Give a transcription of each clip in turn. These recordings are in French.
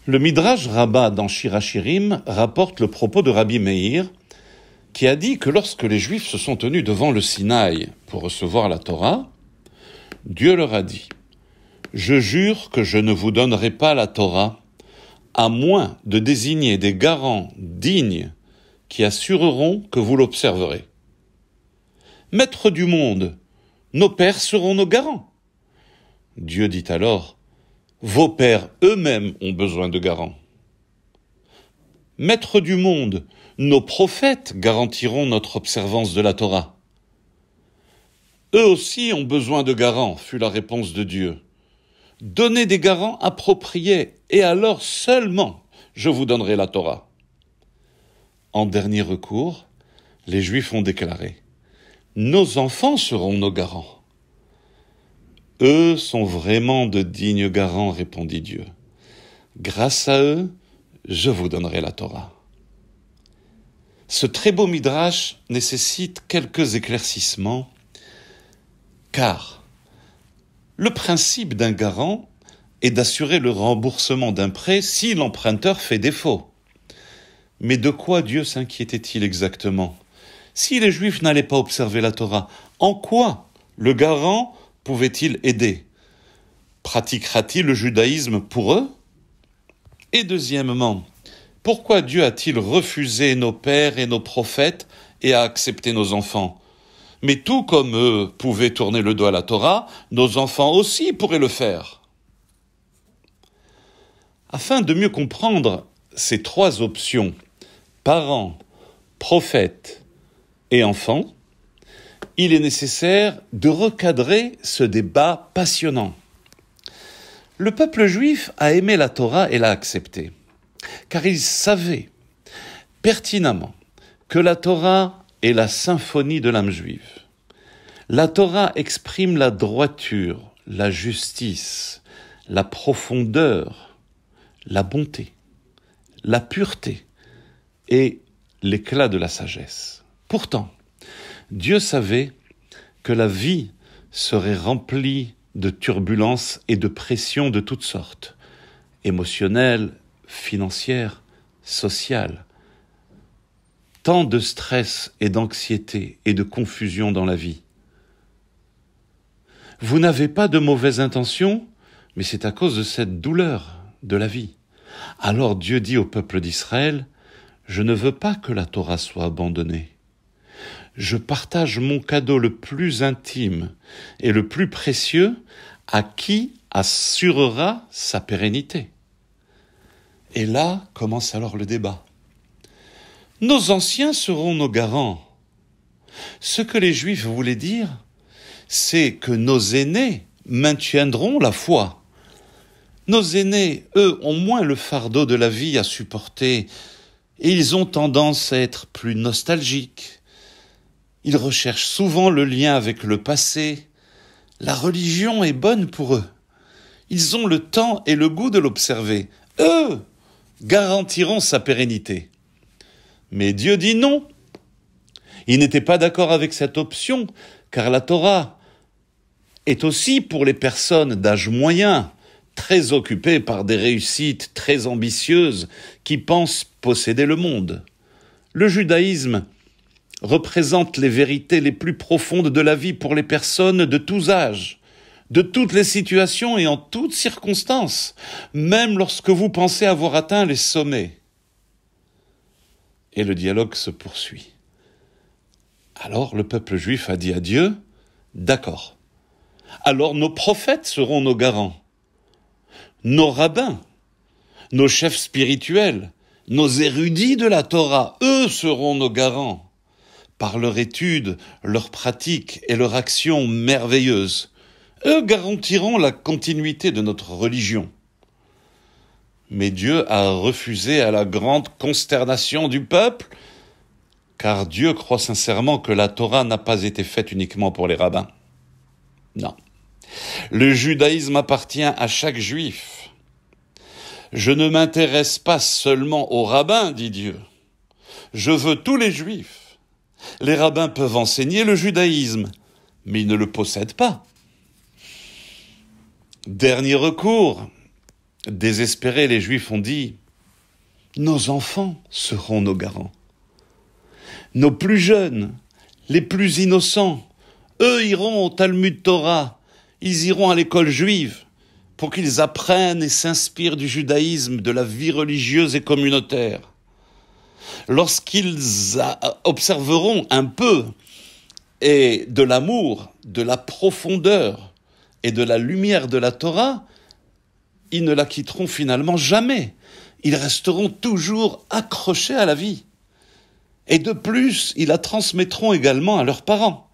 Le Midrash Rabbah dans Shir HaShirim rapporte le propos de Rabbi Meir, qui a dit que lorsque les Juifs se sont tenus devant le Sinaï pour recevoir la Torah, Dieu leur a dit « Je jure que je ne vous donnerai pas la Torah, à moins de désigner des garants dignes qui assureront que vous l'observerez. Maître du monde, nos pères seront nos garants. » Dieu dit alors « Vos pères eux-mêmes ont besoin de garants. » Maître du monde, nos prophètes garantiront notre observance de la Torah. Eux aussi ont besoin de garants, fut la réponse de Dieu. Donnez des garants appropriés, et alors seulement je vous donnerai la Torah. En dernier recours, les Juifs ont déclaré « Nos enfants seront nos garants. » Eux sont vraiment de dignes garants, répondit Dieu. Grâce à eux, je vous donnerai la Torah. Ce très beau midrash nécessite quelques éclaircissements, car le principe d'un garant est d'assurer le remboursement d'un prêt si l'emprunteur fait défaut. Mais de quoi Dieu s'inquiétait-il exactement? Si les Juifs n'allaient pas observer la Torah, en quoi le garant pouvait-il aider? Pratiquera-t-il le judaïsme pour eux? Et deuxièmement, pourquoi Dieu a-t-il refusé nos pères et nos prophètes et a accepté nos enfants? Mais tout comme eux pouvaient tourner le dos à la Torah, nos enfants aussi pourraient le faire. Afin de mieux comprendre ces trois options, parents, prophètes et enfants, il est nécessaire de recadrer ce débat passionnant. Le peuple juif a aimé la Torah et l'a acceptée, car il savait pertinemment que la Torah est la symphonie de l'âme juive. La Torah exprime la droiture, la justice, la profondeur, la bonté, la pureté et l'éclat de la sagesse. Pourtant, Dieu savait que la vie serait remplie de turbulences et de pressions de toutes sortes, émotionnelles, financières, sociales. Tant de stress et d'anxiété et de confusion dans la vie. Vous n'avez pas de mauvaises intentions, mais c'est à cause de cette douleur de la vie. Alors Dieu dit au peuple d'Israël, « Je ne veux pas que la Torah soit abandonnée. Je partage mon cadeau le plus intime et le plus précieux à qui assurera sa pérennité. » Et là commence alors le débat. Nos anciens seront nos garants. Ce que les Juifs voulaient dire, c'est que nos aînés maintiendront la foi. Nos aînés, eux, ont moins le fardeau de la vie à supporter et ils ont tendance à être plus nostalgiques. Ils recherchent souvent le lien avec le passé. La religion est bonne pour eux. Ils ont le temps et le goût de l'observer. Eux garantiront sa pérennité. Mais Dieu dit non. Il n'était pas d'accord avec cette option, car la Torah est aussi pour les personnes d'âge moyen, très occupées par des réussites très ambitieuses, qui pensent posséder le monde. Le judaïsme représente les vérités les plus profondes de la vie pour les personnes de tous âges, de toutes les situations et en toutes circonstances, même lorsque vous pensez avoir atteint les sommets. Et le dialogue se poursuit. Alors le peuple juif a dit à Dieu, « D'accord, alors nos prophètes seront nos garants, nos rabbins, nos chefs spirituels, nos érudits de la Torah, eux seront nos garants, par leur étude, leur pratique et leur action merveilleuse. Eux garantiront la continuité de notre religion. » Mais Dieu a refusé à la grande consternation du peuple, car Dieu croit sincèrement que la Torah n'a pas été faite uniquement pour les rabbins. Non. Le judaïsme appartient à chaque juif. Je ne m'intéresse pas seulement aux rabbins, dit Dieu. Je veux tous les juifs. Les rabbins peuvent enseigner le judaïsme, mais ils ne le possèdent pas. Dernier recours. Désespérés, les Juifs ont dit « Nos enfants seront nos garants. Nos plus jeunes, les plus innocents, eux iront au Talmud Torah, ils iront à l'école juive pour qu'ils apprennent et s'inspirent du judaïsme, de la vie religieuse et communautaire. Lorsqu'ils observeront un peu et de l'amour, de la profondeur et de la lumière de la Torah, ils ne la quitteront finalement jamais. Ils resteront toujours accrochés à la vie. Et de plus, ils la transmettront également à leurs parents. »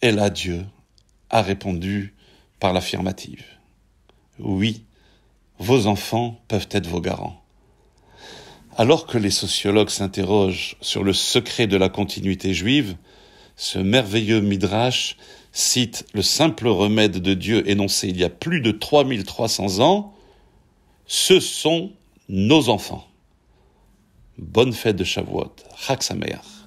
Et là, Dieu a répondu par l'affirmative. Oui, vos enfants peuvent être vos garants. Alors que les sociologues s'interrogent sur le secret de la continuité juive, ce merveilleux Midrash cite le simple remède de Dieu énoncé il y a plus de 3300 ans. Ce sont nos enfants. Bonne fête de Shavuot. Chag Sameach.